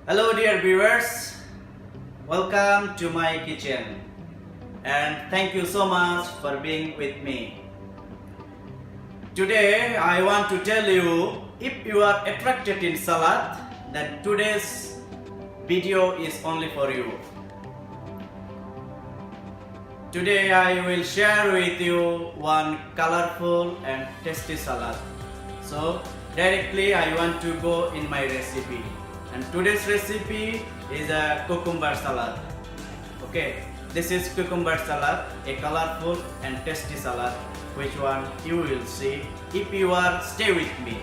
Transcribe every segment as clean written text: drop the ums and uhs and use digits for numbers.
Hello dear viewers, welcome to my kitchen and thank you so much for being with me. Today I want to tell you, if you are attracted in salad, then today's video is only for you. Today I will share with you one colorful and tasty salad. So directly I want to go in my recipe. And today's recipe is a cucumber salad. Okay, this is cucumber salad, a colorful and tasty salad. Which one you will see if you are stay with me.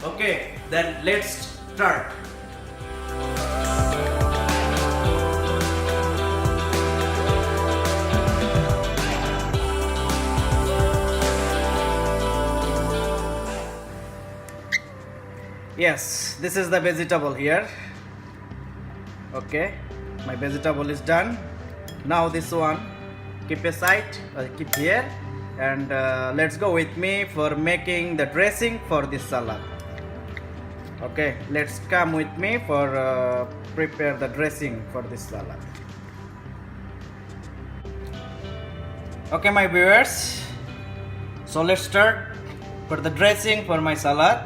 Okay, then let's start. Yes, this is the vegetable here. Okay, my vegetable is done. Now this one keep aside, keep here, and let's go with me for making the dressing for this salad. Okay, let's come with me for prepare the dressing for this salad. Okay, my viewers, so let's start for the dressing for my salad.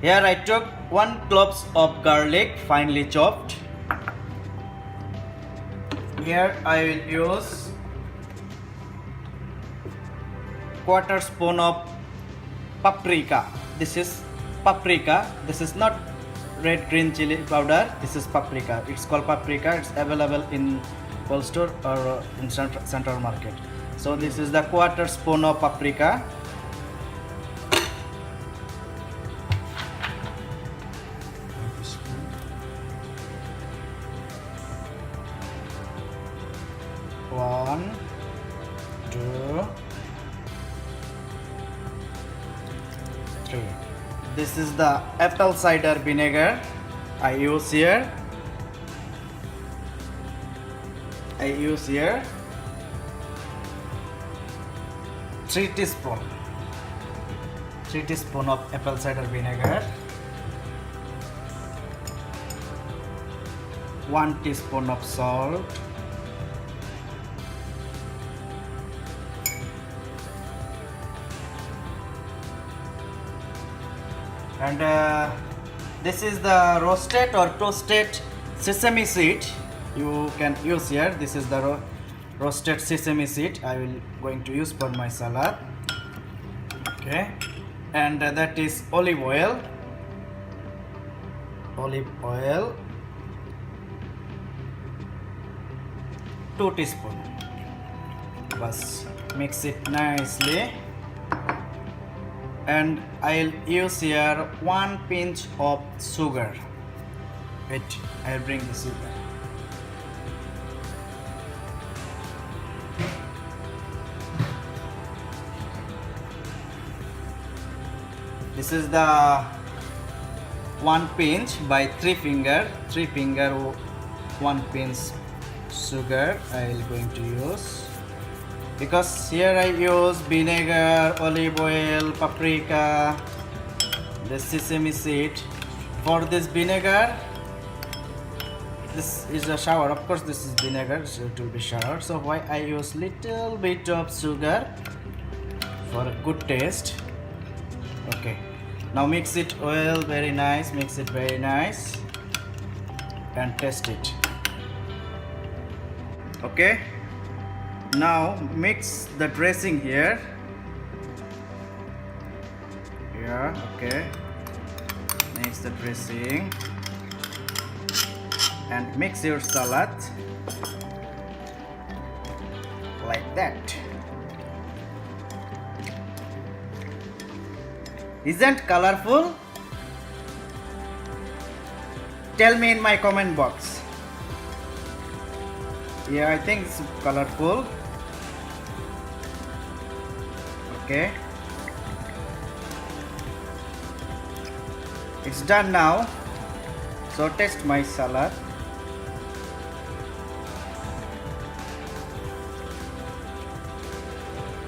Here I took 1 clove of garlic finely chopped. Here I will use quarter spoon of paprika. This is paprika. This is not red green chili powder. This is paprika. It's called paprika. It's available in cold store or in central market. So this is the quarter spoon of paprika. One, two, three. This is the apple cider vinegar I use here. 3 teaspoon. 3 teaspoon of apple cider vinegar. 1 teaspoon of salt. And this is the roasted or toasted sesame seed you can use here. This is the roasted sesame seed I will going to use for my salad. Okay, and that is olive oil. 2 teaspoon. Bas, mix it nicely. And I'll use here 1 pinch of sugar. Wait, I'll bring the sugar. This is the 1 pinch by 3 finger. 1 pinch sugar I'm going to use. Because here I use vinegar, olive oil, paprika, the sesame seed. For this vinegar, this is a sour. Of course, this is vinegar, so it will be sour. So why I use little bit of sugar for a good taste. Okay, now mix it well, very nice. Mix it very nice, and taste it. Okay. Now mix the dressing here. Yeah, okay. Mix the dressing and mix your salad like that. Isn't colorful? Tell me in my comment box. Yeah, I think it's colorful. Okay, it's done now. So taste my salad.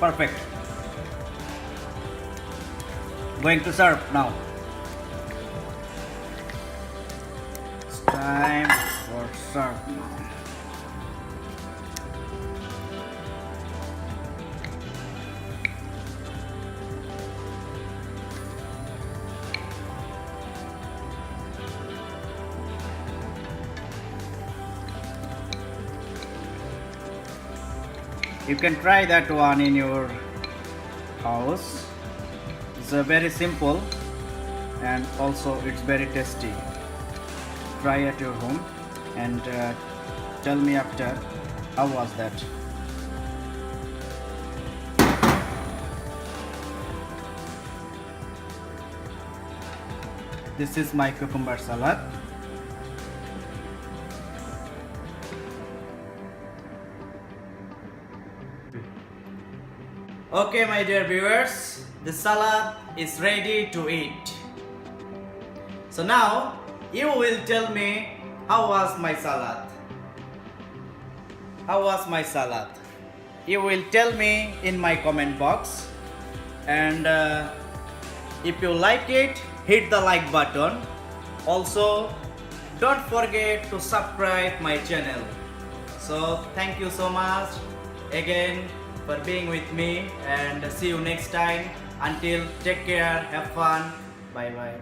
Perfect. Going to serve now. It's time for serve now. You can try that one in your house. It's very simple and also it's very tasty. Try at your home and tell me after how was that. This is my cucumber salad. Okay, my dear viewers, the salad is ready to eat. So now you will tell me how was my salad. How was my salad? You will tell me in my comment box, and if you like it, hit the like button. Also, don't forget to subscribe my channel. So thank you so much again for being with me, and see you next time. Until, take care, have fun, bye bye.